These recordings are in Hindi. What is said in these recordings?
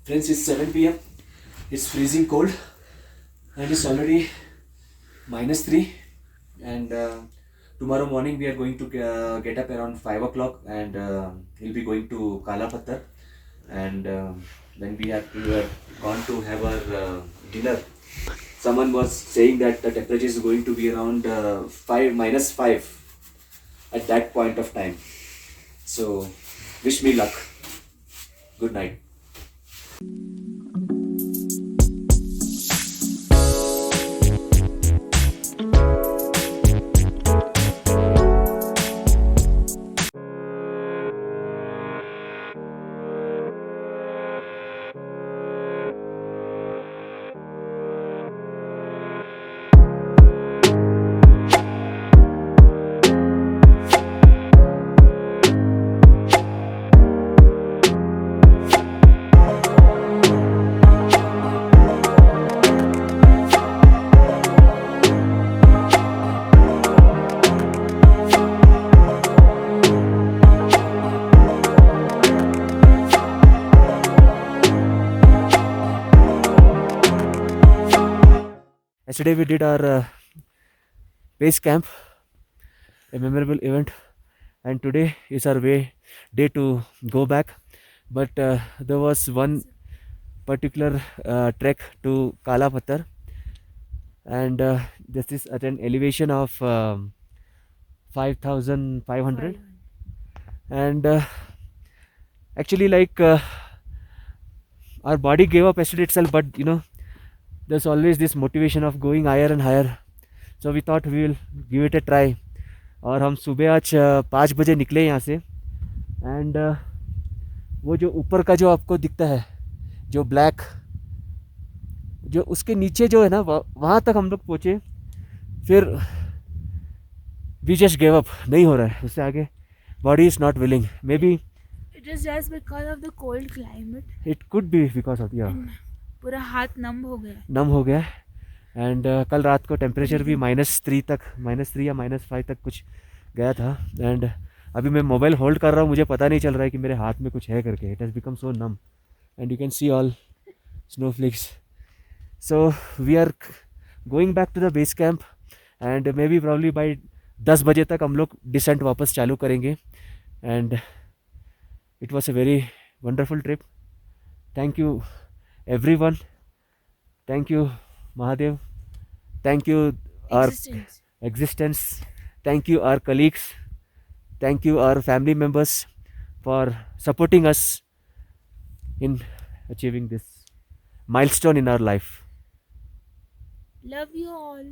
Friends, it's 7 p.m. It's freezing cold and it's already -3. And tomorrow morning we are going to get up around 5 o'clock and we'll be going to Kalapattar. And then we have gone to have our dinner. Someone was saying that the temperature is going to be around -5 at that point of time. So wish me luck. Good night. Yesterday we did our base camp, a memorable event, and today is our day to go back. But there was one particular trek to Kalapattar, and this is at an elevation of 5,500, and actually, like our body gave up yesterday itself, but there's always this motivation of going higher and higher. So we thought we will give it a try. और हम सुबह आज 5 बजे निकले यहाँ से. एंड वो जो ऊपर का जो आपको दिखता है, जो ब्लैक, जो उसके नीचे जो है ना, वहाँ तक हम लोग पहुँचे. फिर वी जस्ट गिव अप, नहीं हो रहा है उससे आगे. Body is not willing. May be it is just because of the cold climate. It could be because of पूरा हाथ नम हो गया. एंड कल रात को टेम्परेचर भी -3 तक, -3 या -5 तक कुछ गया था. एंड अभी मैं मोबाइल होल्ड कर रहा हूँ, मुझे पता नहीं चल रहा है कि मेरे हाथ में कुछ है करके. It has become so num and you can see all snowflakes. So we are going back to the base camp and maybe probably by 10 बजे तक हम लोग डिसेंट वापस चालू करेंगे. And it was a very wonderful trip. Thank you everyone. Thank you Mahadev. Thank you our existence. Thank you our colleagues. Thank you our family members for supporting us in achieving this milestone in our life. Love you all.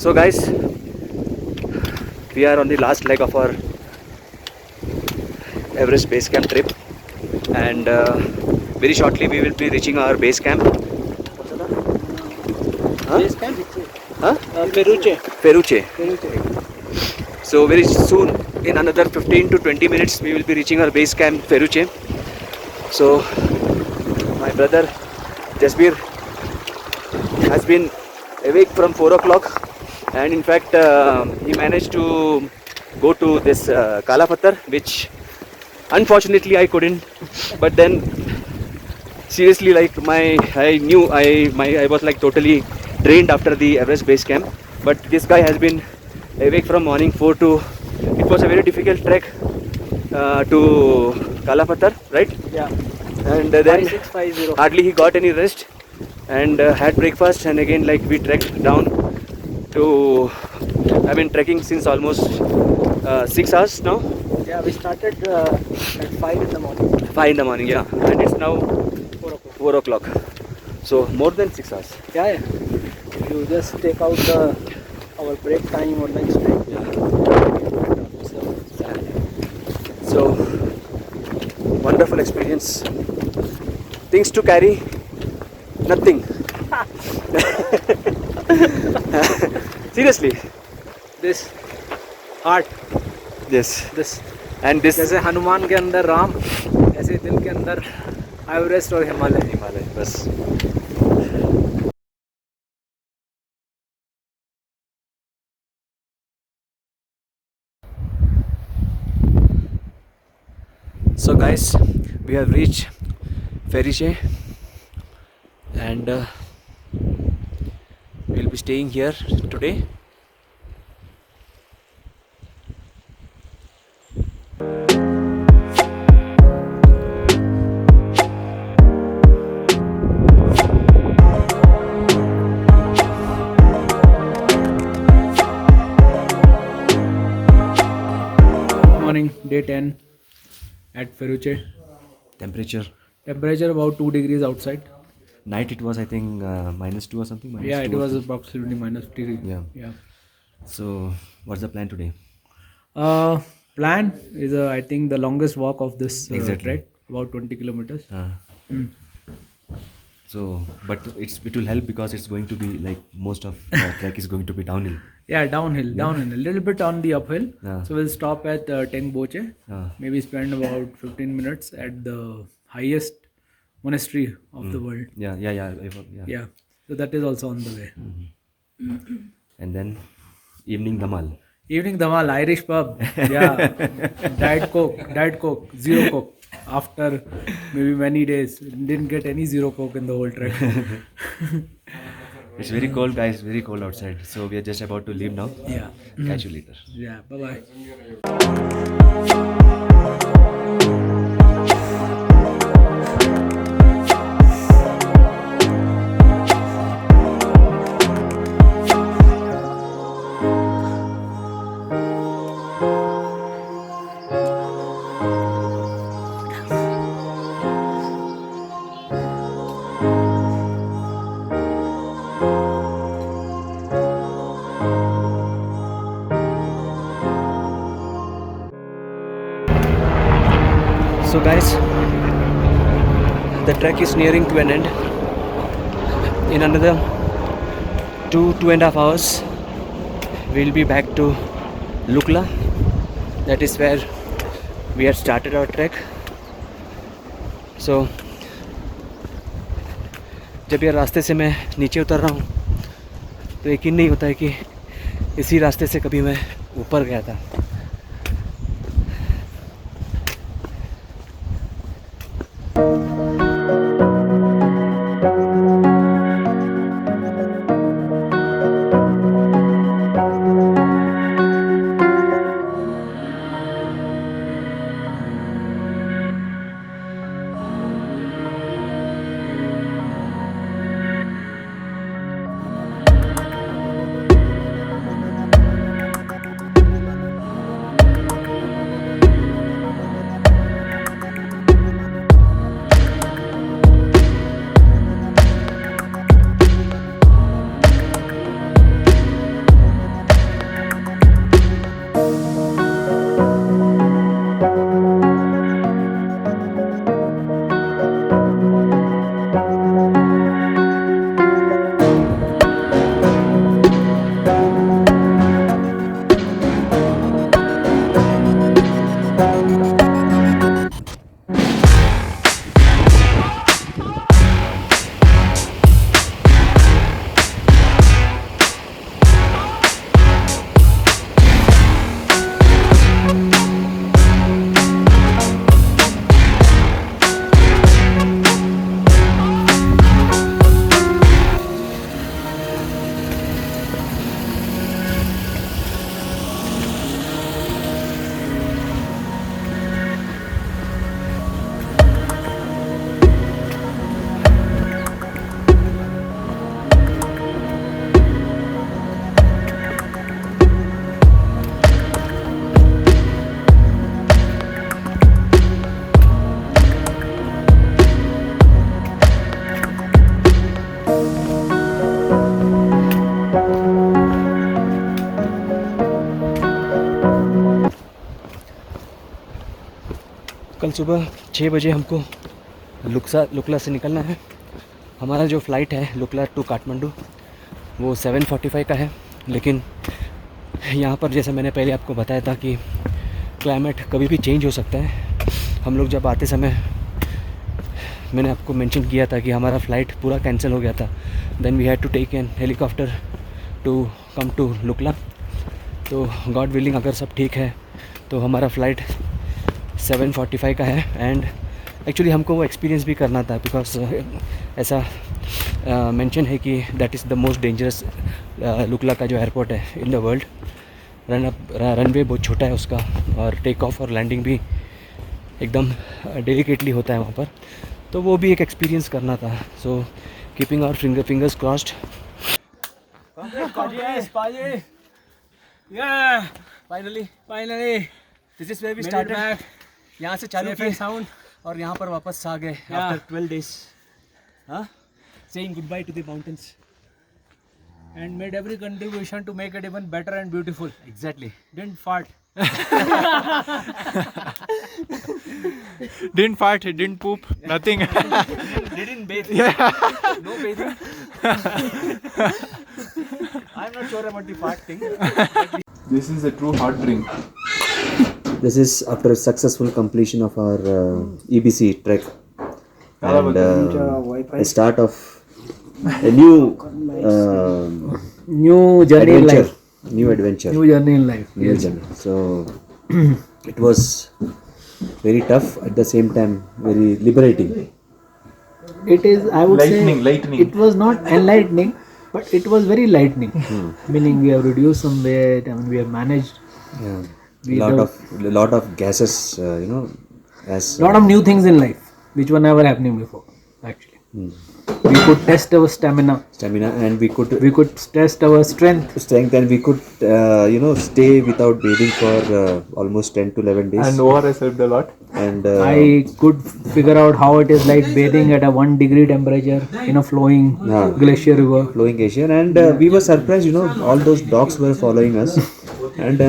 So guys, we are on the last leg of our Everest base camp trip, and very shortly we will be reaching our base camp. Base camp? Peruche. So very soon, in another 15 to 20 minutes, we will be reaching our base camp, Peruche. So my brother Jasbir has been awake from 4 o'clock. And in fact he managed to go to this Kalapattar, which unfortunately I couldn't. But then seriously, like I was like totally drained after the Everest base camp. But this guy has been awake from morning 4 to, it was a very difficult trek to Kalapattar, right? Yeah. And then 5650. hardly he got any rest and had breakfast, and again like we trekked down to, I've been trekking since almost 6 hours now. Yeah, we started at 5 in the morning. 5 in the morning, yeah, and it's now 4 o'clock. 4 o'clock. So more than 6 hours. Yeah. You just take out our break time or lunch time. Yeah. So wonderful experience. Things to carry, nothing. Seriously. This heart, Yes. this And this जैसे हनुमान के अंदर राम, ऐसे दिल के अंदर एवरेस्ट और हिमालय. हिमालय बस. So guys, we have reached Feriche and we'll be staying here today. Morning, day 10 at Feruche. Temperature. Temperature about 2 degrees outside. Night it was, I think, -2 or something. Yeah, it -2 or was something. approximately -3. Yeah. Yeah. So what's the plan today? Plan is, I think, the longest walk of this Exactly. trek, about 20 kilometers. So, but it will help because it's going to be like most of the trek is going to be downhill. Yeah, downhill, a little bit on the uphill. Yeah. So we'll stop at Teng Boche. Maybe spend about 15 minutes at the highest monastery of the world. Yeah. Yeah. So that is also on the way. And then evening Dhamal. Evening Dhamal, Irish pub. Yeah. Diet Coke, zero Coke. After maybe many days, didn't get any zero Coke in the whole trek. It's very cold, guys. Very cold outside. So we are just about to leave now. Yeah. Catch you later. Yeah. Bye bye. So guys, the trek is nearing to an end. In another 2.5 hours, we'll be back to Lukla. That is where we had started our trek. So जब ये रास्ते से मैं नीचे उतर रहा हूँ तो यकीन नहीं होता है कि इसी रास्ते से कभी मैं ऊपर गया था. कल सुबह 6 बजे हमको लुकला से निकलना है हमारा जो फ़्लाइट है लुकला टू काठमांडू वो 7:45 का है, लेकिन यहाँ पर जैसे मैंने पहले आपको बताया था कि क्लाइमेट कभी भी चेंज हो सकता है। हम लोग जब आते समय मैंने आपको मेंशन किया था कि हमारा फ़्लाइट पूरा कैंसिल हो गया था। Then we had to take an helicopter to come to Lukla. तो गॉड विलिंग अगर सब ठीक है तो हमारा फ़्लाइट 7:45 का है। एंड एक्चुअली हमको वो एक्सपीरियंस भी करना था, बिकॉज ऐसा मेंशन है कि that is the most dangerous Lukla का जो एयरपोर्ट है इन द वर्ल्ड। रनवे बहुत छोटा है उसका, और टेक ऑफ और लैंडिंग भी एकदम डेलिकेटली होता है वहाँ पर। तो वो भी एक एक्सपीरियंस करना था। So keeping our fingers crossed. Yeah, finally finally. This is where we Made it started. back. यहाँ से चालू Safe किए and sound. और यहाँ पर वापस आ गए Yeah. After 12 days। हाँ, saying good by two the mountains. And made every contribution to make it even better and beautiful. Exactly. Didn't fart. Didn't fart, didn't poop, nothing. Didn't bathe. Yeah. No bathing. I'm not sure about the fart thing. This is a true hot drink. This is after successful completion of our EBC trek and the start of a new New journey in adventure. life. New adventure. New journey in life. New journey. So it was very tough, at the same time very liberating. It is, I would Lightning, say, lightning. it was not enlightening, but it was very lightning. Meaning we have reduced some weight. I mean, we have managed. Yeah. We lot of gases, as Lot of new things in life, which were never happening before. Actually, we could test our stamina. and we could We could test our strength. strength, and we could stay without bathing for almost 10 to 11 days. And ORS helped a lot. And I could figure out how it is like bathing at a 1 degree temperature in a flowing glacier river. flowing Asian, and we were surprised, all those dogs were following us. And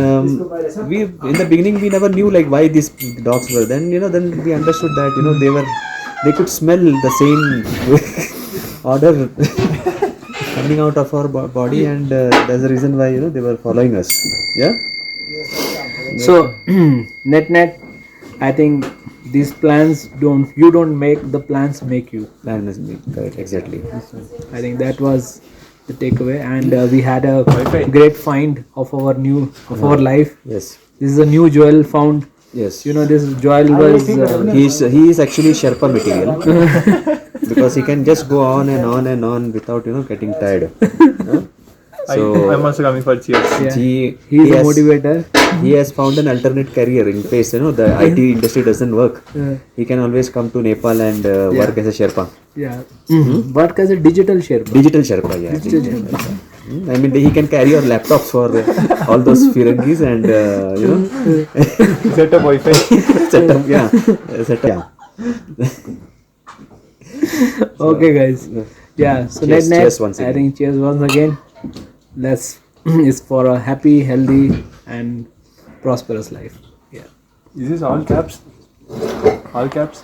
we in the beginning we never knew like why these dogs were. Then then we understood that they could smell the same odor coming out of our body, and that's the reason why they were following us. Yeah. So net, I think these plans you don't make, the plans make you. Plan is correct, exactly. I think that was the takeaway, and we had a great find of our life. Yes. This is a new jewel found. Yes. This jewel was He is actually Sherpa material because he can just go on and on and on without getting tired. Huh? So I'm also coming for cheers. yeah. he He's a has- motivator. He has found an alternate career in case the IT industry doesn't work. He can always come to Nepal and work as a Sherpa. Yeah. Work as a digital Sherpa. Digital Sherpa, yeah. Digital Sherpa. I mean, he can carry your laptops for all those Firangis and Set up Wi-Fi. set up, yeah. Set up, yeah. Okay, guys. Yeah. So Cheers, net, cheers once I again. think cheers once again. Let's is for a happy, healthy, and prosperous life. Yeah. Is this all caps? All caps?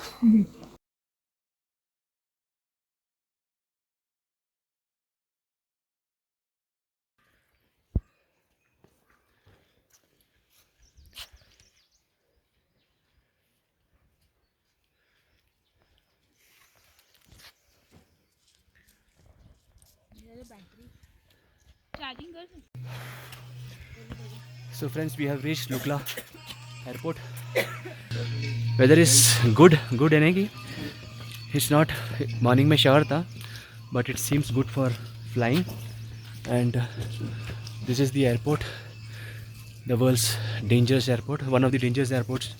Charging कर दूं? So friends, we have reached Lukla airport. Weather is good है नहीं कि it's not morning में shower था, but it seems good for flying. And this is the airport, the world's dangerous airport, one of the dangerous airports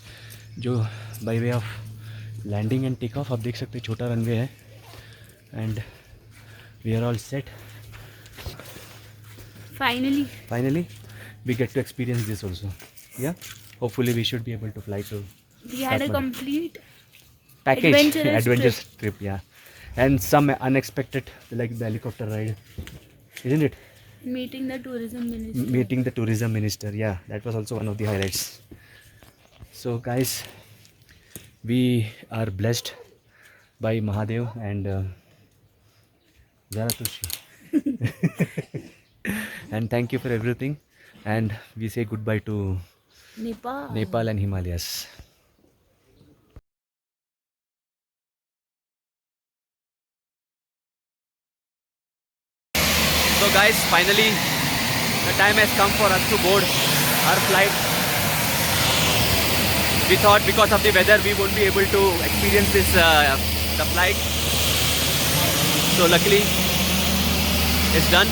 जो by way of landing and take off आप देख सकते हैं छोटा रनवे है. And we are all set. Finally we get to experience this also. Yeah, hopefully we should be able to fly to We had a Kathmandu. complete package Adventurous trip, yeah, and some unexpected like the helicopter ride, isn't it? meeting the tourism minister. Meeting the tourism minister, yeah, that was also one of the highlights. So guys, we are blessed by Mahadev, and Zarathustra. And thank you for everything. And we say goodbye to Nepal. Nepal and Himalayas. So guys, finally the time has come for us to board our flight. We thought because of the weather we won't be able to experience this the flight. So luckily it's done.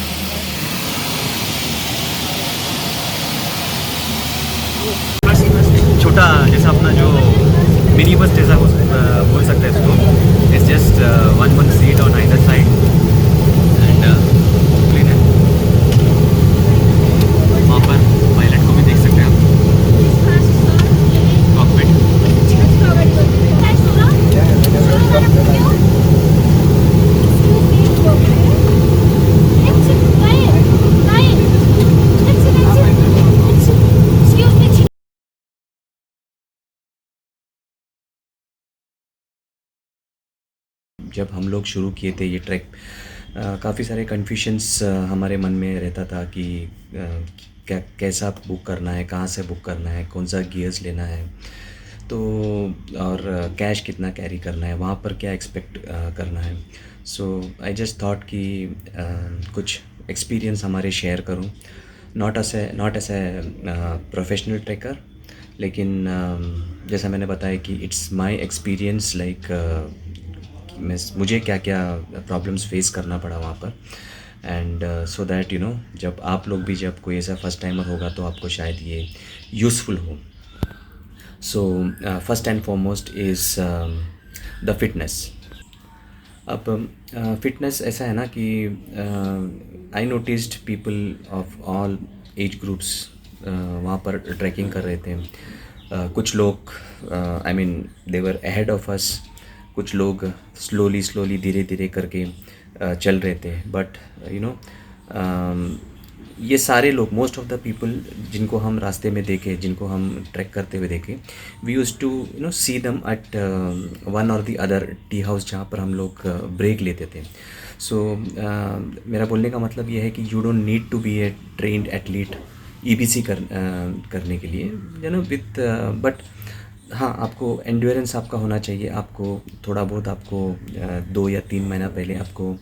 छोटा जैसा अपना जो मिनी बस जैसा बोल सकते हैं इसको. It's just one seat on either side and clean है. वहाँ पर पायलट को भी देख सकते हैं आप. कॉकपिट. जब हम लोग शुरू किए थे ये ट्रैक, काफ़ी सारे कन्फ्यूजन्स हमारे मन में रहता था कि कैसा बुक करना है, कहाँ से बुक करना है, कौन सा गियर्स लेना है, तो और कैश कितना कैरी करना है, वहाँ पर क्या एक्सपेक्ट करना है. सो आई जस्ट थॉट कि कुछ एक्सपीरियंस हमारे शेयर करूँ, not S a professional tracker, लेकिन जैसा मैंने बताया कि इट्स माई एक्सपीरियंस लाइक मुझे क्या क्या प्रॉब्लम्स फेस करना पड़ा वहाँ पर. And so that you know जब आप लोग भी जब कोई ऐसा फर्स्ट टाइमर होगा तो आपको शायद ये यूज़फुल हो. So first and foremost is the fitness. अब फिटनेस ऐसा है ना कि I noticed people of all age groups वहाँ पर ट्रैकिंग कर रहे थे. कुछ लोग I mean they were ahead of us, कुछ लोग स्लोली धीरे धीरे करके चल रहे थे. बट यू नो ये सारे लोग, मोस्ट ऑफ द पीपल जिनको हम रास्ते में देखे, जिनको हम ट्रैक करते हुए देखे, we use to you know see them at one और द अदर टी हाउस जहाँ पर हम लोग ब्रेक लेते थे. सो मेरा बोलने का मतलब ये है कि you don't need to be a trained athlete EBC करने के लिए, यू नो विथ बट हाँ, आपको एंड्योरेंस आपका होना चाहिए. आपको थोड़ा बहुत आपको 2 या 3 महीना पहले आपको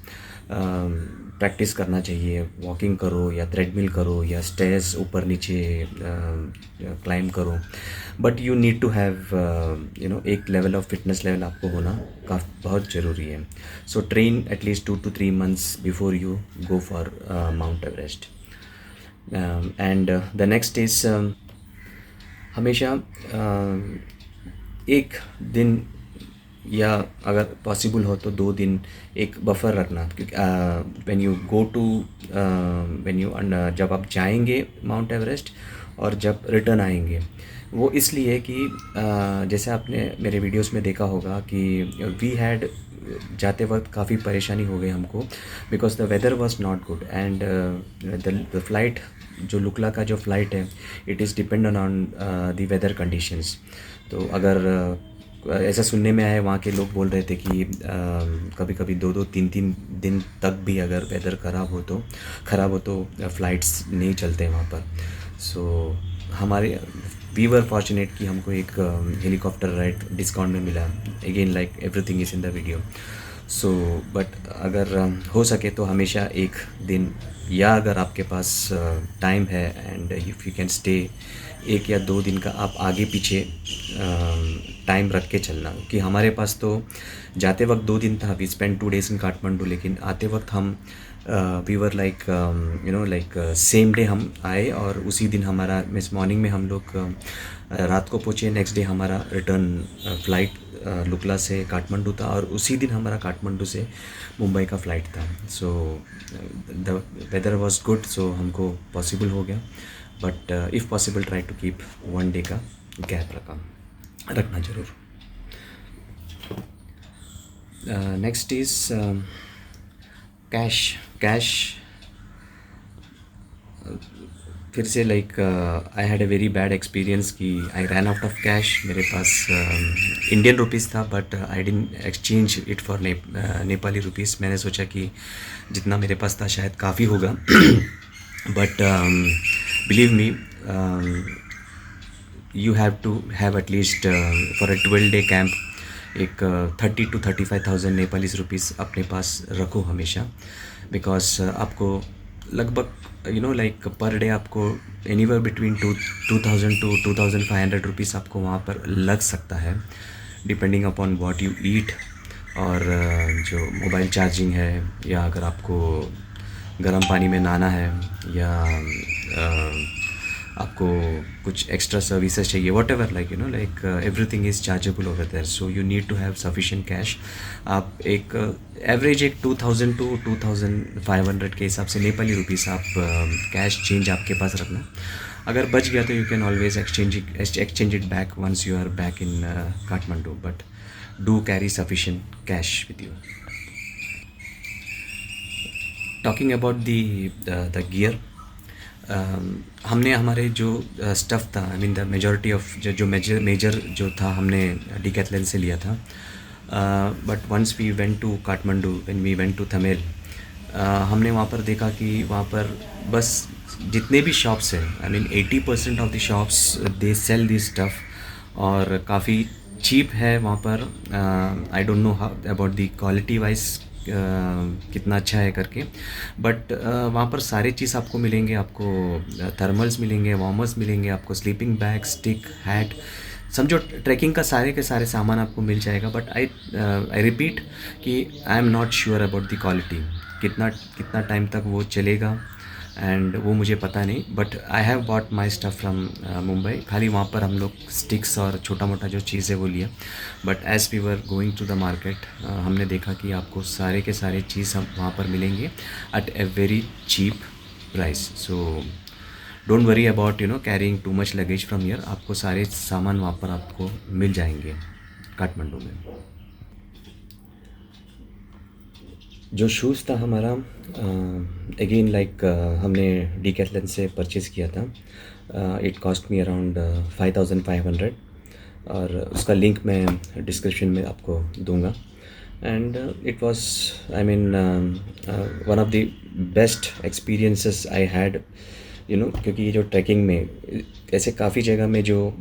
प्रैक्टिस करना चाहिए. वॉकिंग करो या थ्रेडमिल करो या स्टेयर्स ऊपर नीचे क्लाइंब करो. But you need to have you know एक लेवल ऑफ फिटनेस लेवल आपको होना बहुत ज़रूरी है. So train at least 2 to 3 months before you go for Mount Everest. And the next is हमेशा एक दिन या अगर पॉसिबल हो तो 2 दिन एक बफर रखना. क्योंकि when you go to when you जब आप जाएंगे माउंट एवरेस्ट और जब रिटर्न आएंगे, वो इसलिए कि जैसे आपने मेरे वीडियोस में देखा होगा कि वी हैड जाते वक्त काफ़ी परेशानी हो गई हमको, because the weather was not good. And the flight जो लुकला का जो फ़्लाइट है, it is dependent on the weather conditions. तो अगर ऐसा सुनने में आया, वहाँ के लोग बोल रहे थे कि कभी कभी 2-2, 3-3 दिन तक भी अगर वेदर ख़राब हो तो फ़्लाइट्स नहीं चलते वहाँ पर. सो हमारे वी वर फॉर्चुनेट कि हमको एक हेलीकॉप्टर राइड डिस्काउंट में मिला. Again like everything is in the video. So but अगर हो सके तो हमेशा एक दिन, या अगर आपके पास टाइम है and if you can stay, 1 या 2 दिन का आप आगे पीछे टाइम रख के चलना. कि हमारे पास तो जाते वक्त 2 दिन था, we spend 2 days in Kathmandu, लेकिन आते वक्त हम we were like you know like same day हम आए और उसी दिन हमारा मिस मॉर्निंग में हम लोग रात को पहुँचे. नेक्स्ट डे हमारा रिटर्न फ़्लाइट लुकला से काठमांडू था और उसी दिन हमारा काठमांडू से मुंबई का फ़्लाइट था. So the weather was good, so हमको पॉसिबल हो गया. But if possible try to keep 1 day का गैप रखना ज़रूर. Next is cash. फिर से like I had a very bad experience कि I ran out of cash. मेरे पास इंडियन रुपीज़ था but I didn't exchange it for Nepali rupees. मैंने सोचा कि जितना मेरे पास था शायद काफ़ी होगा but believe me you have to have at least for a 12-day camp एक 30 to 35,000 नेपाली रुपीज़ अपने पास रखो हमेशा। बिकॉज आपको लगभग you know like per day आपको एनीवेयर बिटवीन 2,000 to 2,500 रुपीज़ आपको वहाँ पर लग सकता है, depending upon what you eat. और जो मोबाइल चार्जिंग है, या अगर आपको गर्म पानी में नहाना है, या आपको कुछ एक्स्ट्रा सर्विसेज चाहिए, whatever like you know like everything is chargeable over there. So you need to have sufficient cash. आप एक एवरेज एक 2,000 to 2,500 के हिसाब से नेपाली रुपीज़ आप कैश चेंज आपके पास रखना। अगर बच गया तो you can always exchange it back once you are back in Kathmandu, but do carry sufficient cash with you. Talking about the gear, हमने हमारे जो स्टफ़ था, I mean the majority of जो मेजर जो था हमने डिकैथलन से लिया था। But once we went to Kathmandu, when we went to Thamel, हमने वहाँ पर देखा कि वहाँ पर बस जितने भी शॉप्स हैं, I mean 80% of the shops they sell this stuff, और काफ़ी चीप है वहाँ पर। I don't know how about the quality wise कितना अच्छा है करके, बट वहाँ पर सारे चीज़ आपको मिलेंगे। आपको थर्मल्स मिलेंगे, वार्मर्स मिलेंगे, आपको स्लीपिंग बैग, स्टिक, हैट, समझो ट्रैकिंग का सारे के सारे सामान आपको मिल जाएगा। बट आई रिपीट कि I am not sure about the quality, कितना टाइम तक वो चलेगा, एंड वो मुझे पता नहीं। But I have bought my stuff from Mumbai. खाली वहाँ पर हम लोग स्टिक्स और छोटा मोटा जो चीज़ है वो लिया। But as we were going to the market, हमने देखा कि आपको सारे के सारे चीज़ हम वहाँ पर मिलेंगे at a very cheap price. So don't worry about you know carrying too much luggage from here. आपको सारे सामान वहाँ पर आपको मिल जाएंगे काठमांडू में। जो शूज़ था हमारा, अगेन लाइक हमने डिकैथलन से परचेज़ किया था। इट कॉस्ट मी अराउंड 5,500, और उसका लिंक मैं डिस्क्रिप्शन में आपको दूंगा। And it was I mean one of the best experiences I had, you know, क्योंकि ये जो ट्रैकिंग में ऐसे काफ़ी जगह में जो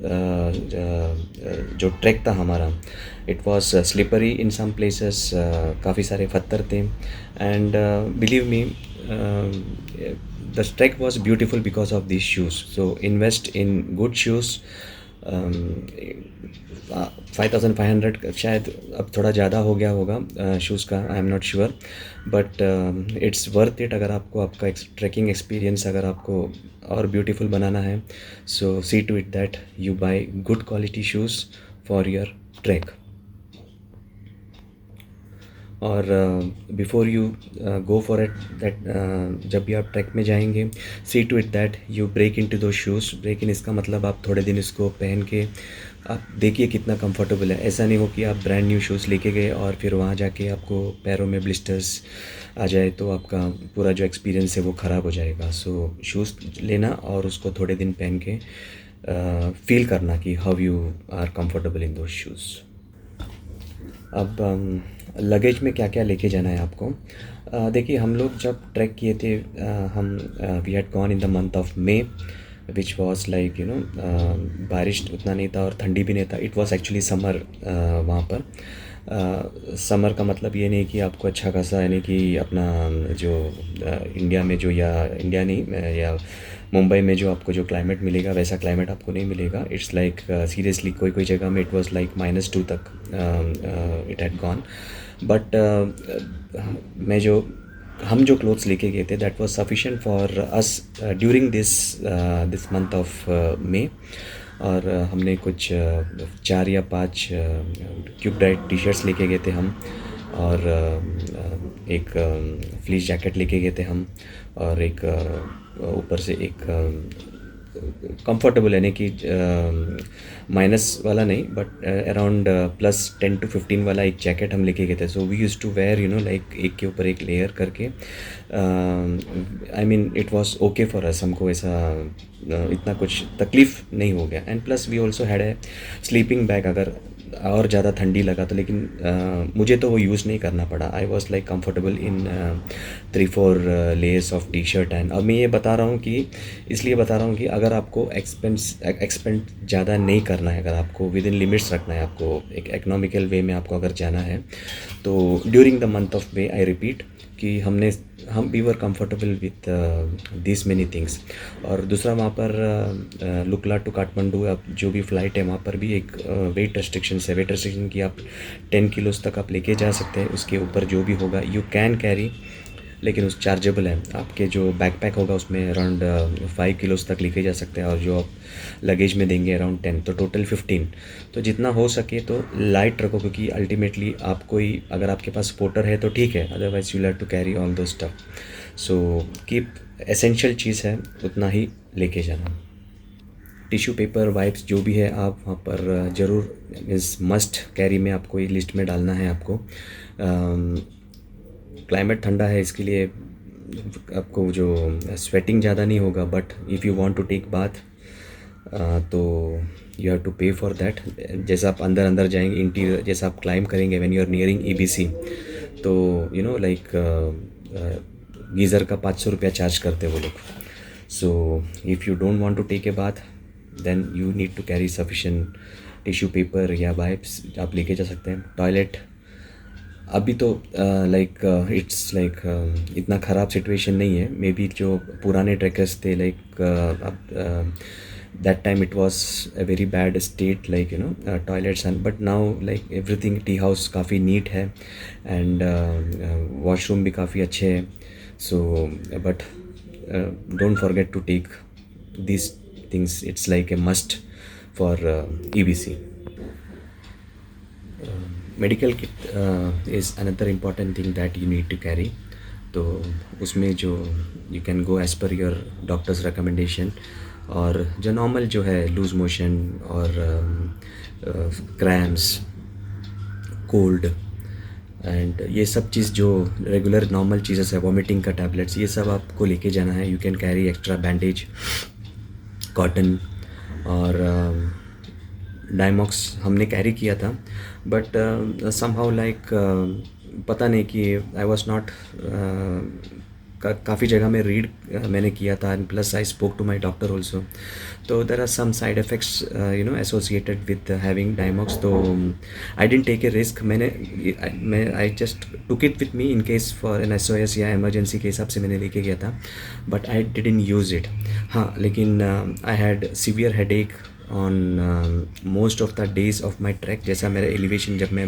ट्रैक था हमारा, it was slippery in some places, काफ़ी सारे पत्थर थे। And believe me, the trek was beautiful because of this shoes. So invest in good shoes. 5,500 शायद अब थोड़ा ज़्यादा हो गया होगा शूज़ का, I am not sure, but it's worth it. अगर आपको आपका ट्रैकिंग एक्सपीरियंस अगर आपको और ब्यूटीफुल बनाना है, so see to it that you buy good quality shoes for your track. और before you go for it that, जब भी आप ट्रैक में जाएंगे, see to it that you break in to do shoes. Break in इसका मतलब आप थोड़े दिन इसको पहन के आप देखिए कितना कंफर्टेबल है। ऐसा नहीं हो कि आप ब्रांड न्यू शूज़ लेके गए और फिर वहाँ जाके आपको पैरों में ब्लिस्टर्स आ जाए, तो आपका पूरा जो एक्सपीरियंस है वो ख़राब हो जाएगा। सो शूज़ लेना और उसको थोड़े दिन पहन के फील करना कि how you are comfortable in those shoes. अब लगेज में क्या क्या लेके जाना है आपको, देखिए हम लोग जब ट्रैक किए थे, हम we had gone in the month of May, which was like you know, बारिश उतना नहीं था और ठंडी भी नहीं था। इट वॉज एक्चुअली समर वहाँ पर। समर का मतलब ये नहीं कि आपको अच्छा खासा, यानी कि अपना जो इंडिया में जो, या इंडिया नहीं, या मुंबई में जो आपको जो क्लाइमेट मिलेगा वैसा क्लाइमेट आपको नहीं मिलेगा। इट्स लाइक सीरियसली कोई जगह में इट वाज लाइक -2 तक इट हैड गॉन। बट हम जो क्लोथ्स लेके गए थे, that was sufficient for us during this month of मे। और हमने कुछ 4 या 5 क्यूब डाइट टी शर्ट्स लेके गए थे हम, और एक फ्लीस जैकेट लेके गए थे हम, और एक ऊपर से एक कंफर्टेबल यानी कि माइनस वाला नहीं बट अराउंड +10 to 15 वाला एक जैकेट हम लेके गए थे. So we use to wear like एक के ऊपर एक लेयर करके. I mean it was okay for us. हमको ऐसा इतना कुछ तकलीफ़ नहीं हो गया. And plus we also had a sleeping bag अगर और ज़्यादा ठंडी लगा तो. लेकिन मुझे तो वो यूज़ नहीं करना पड़ा. I was like comfortable in 3-4 layers of T shirt. And अब मैं ये बता रहा हूँ कि इसलिए बता रहा हूँ कि अगर आपको एक्सपेंड ज़्यादा नहीं करना है, अगर आपको विद इन लिमिट्स रखना है, आपको एक इकोनॉमिकल वे में आपको अगर जाना है तो during the month of May I repeat कि हम we were comfortable with this many things. और दूसरा वहाँ पर लुकला टू काठमांडू अब जो भी फ़्लाइट है वहाँ पर भी एक वेट रेस्ट्रिक्शन है. वेट रेस्ट्रिक्शन की आप 10 किलोज़ तक आप लेके जा सकते हैं. उसके ऊपर जो भी होगा यू कैन कैरी, लेकिन उस चार्जेबल है. आपके जो बैकपैक होगा उसमें अराउंड 5 किलोज़ तक लेके जा सकते हैं और जो आप लगेज में देंगे अराउंड 10, तो टोटल 15. तो जितना हो सके तो लाइट रखो क्योंकि अल्टीमेटली आपको ही अगर आपके पास स्पोर्टर है तो ठीक है, otherwise you have to carry all those stuff. So keep essential चीज़ है उतना ही लेके जाना. टिश्यू पेपर, वाइप्स जो भी है आप वहाँ पर ज़रूर मीन्स मस्ट कैरी में आपको ये लिस्ट में डालना है आपको. क्लाइमेट ठंडा है इसके लिए आपको जो स्वेटिंग ज़्यादा नहीं होगा. But if you want to take bath तो you have to pay for that. जैसा आप अंदर जाएंगे इंटीरियर, जैसा आप क्लाइम करेंगे when you are nearing EBC तो लाइक गीज़र का 500 रुपया चार्ज करते हैं वो लोग. So if you don't want to take a bath then you need to carry sufficient tissue paper या वाइप्स आप लेके जा सकते हैं. टॉयलेट अभी तो लाइक इट्स लाइक इतना ख़राब सिचुएशन नहीं है. मे बी जो पुराने ट्रैकर्स थे लाइक अब that time it was a very bad state like toilets. And but now like everything tea house काफ़ी नीट है एंड वॉशरूम भी काफ़ी अच्छे हैं. So but don't forget to take this things. It's like a must for EBC. Medical kit is another important thing that you need to carry. तो उसमें जो you can go as per your doctor's recommendation. और जो नॉर्मल जो है लूज़ मोशन और क्रैम्स, कोल्ड एंड ये सब चीज़ जो रेगुलर नॉर्मल चीज़ें है, वॉमिटिंग का टैबलेट्स, ये सब आपको लेके जाना है. You can carry extra bandage, cotton और डायमॉक्स हमने कैरी किया था. बट समहाउ लाइक पता नहीं कि आई वॉज नॉट काफ़ी जगह में रीड मैंने किया था. And plus I spoke to my doctor also. तो there are some side effects associated with having Diamox. तो I didn't take a risk. मैं I just took it with me in case for an SOS या इमरजेंसी के हिसाब से मैंने लेके गया था. But I didn't use it. हाँ, लेकिन I had severe headache on most of the days of my track. जैसा मेरा एलिवेशन जब मैं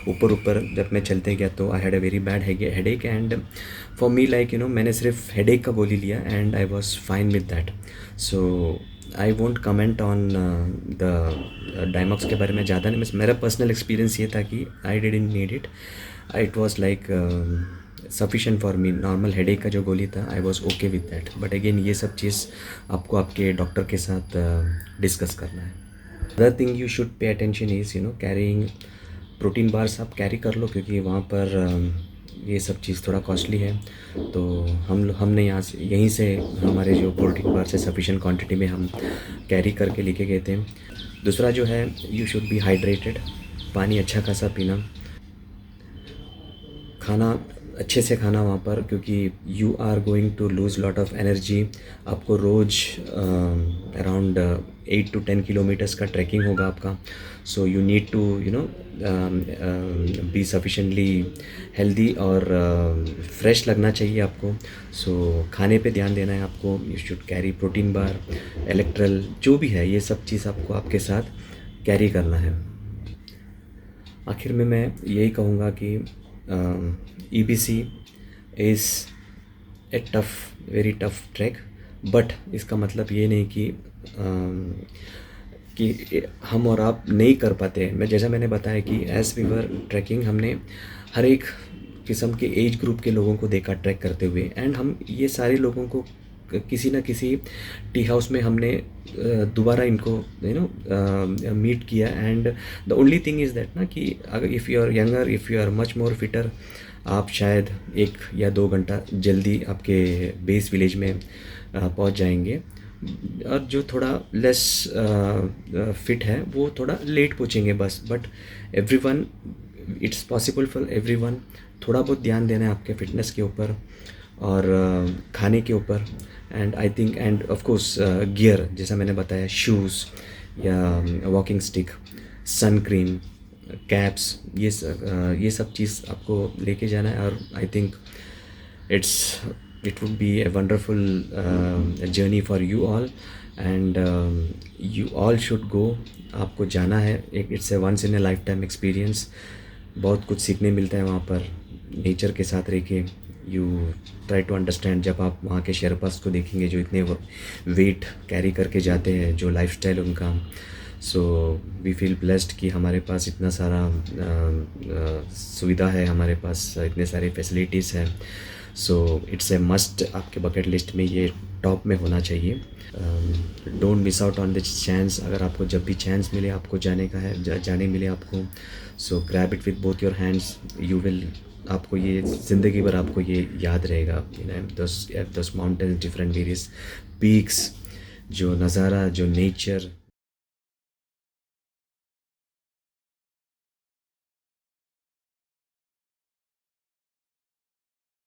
ऊपर जब मैं चलते गया तो आई had a very bad headache. And for me like मैंने सिर्फ हेडेक का गोली लिया and I was fine with that. So I won't comment on the Diamox के बारे में ज़्यादा नहीं. मेरा पर्सनल एक्सपीरियंस ये था कि I didn't need it. It was like sufficient for me. Normal headache का जो गोली था I was okay with that. But again ये सब चीज़ आपको आपके डॉक्टर के साथ डिस्कस करना है. Other thing you should pay attention is carrying protein bars. आप कैरी कर लो क्योंकि वहाँ पर ये सब चीज़ थोड़ा कॉस्टली है. तो हमने यहीं से हमारे जो प्रोटीन बार्स है सफिशेंट क्वांटिटी में हम कैरी करके लेके गए थे. दूसरा जो है यू शुड बी हाइड्रेटेड. पानी अच्छा खासा पीना. खाना अच्छे से खाना वहाँ पर क्योंकि you are going to lose lot of energy. आपको रोज़ अराउंड 8 to 10 किलोमीटर्स का ट्रैकिंग होगा आपका. So you need to be sufficiently healthy और फ्रेश लगना चाहिए आपको. सो खाने पे ध्यान देना है आपको. You should carry protein bar, Electral जो भी है ये सब चीज़ आपको आपके साथ कैरी करना है. आखिर में मैं यही कहूँगा कि EBC is a very tough track. But इसका मतलब ये नहीं कि हम और आप नहीं कर पाते. मैंने बताया कि एज वी वर ट्रैकिंग हमने हर एक किस्म के एज ग्रुप के लोगों को देखा ट्रैक करते हुए. एंड हम ये सारे लोगों को किसी ना किसी टी हाउस में हमने दोबारा इनको मीट किया। And the only thing is that ना कि अगर if you are younger, if you are much more fitter, आप शायद 1 या 2 घंटा जल्दी आपके बेस विलेज में पहुंच जाएंगे, और जो थोड़ा लेस फिट है वो थोड़ा लेट पहुंचेंगे बस। But everyone, it's possible for everyone. थोड़ा बहुत ध्यान देना है आपके फिटनेस के ऊपर और खाने के ऊपर। And I think, and of course gear, जैसा मैंने बताया, शूज़ या walking stick, sun cream, caps, ये सब चीज़ आपको लेके जाना है। और I think it would be a wonderful journey for you all, and you all should go। आपको जाना है, एक it's a once in a lifetime experience. बहुत कुछ सीखने मिलता है वहाँ पर, नेचर के साथ रह के। यू ट्राई टू अंडरस्टैंड, जब आप वहाँ के शेरपास को देखेंगे जो इतने वेट कैरी करके जाते हैं, जो लाइफस्टाइल उनका। सो वी फील ब्लेस्ड कि हमारे पास इतना सारा सुविधा है, हमारे पास इतने सारे फैसिलिटीज़ हैं। सो इट्स ए मस्ट, आपके बकेट लिस्ट में ये टॉप में होना चाहिए। Don't miss out on this chance. अगर आपको जब भी चांस मिले आपको जाने का है, जाने मिले आपको, सो grab it with both your hands. You will, आपको ये ज़िंदगी भर आपको ये याद रहेगा। दस माउंटेन्स, डिफरेंट वेरियस पीक्स, जो नज़ारा, जो नेचर,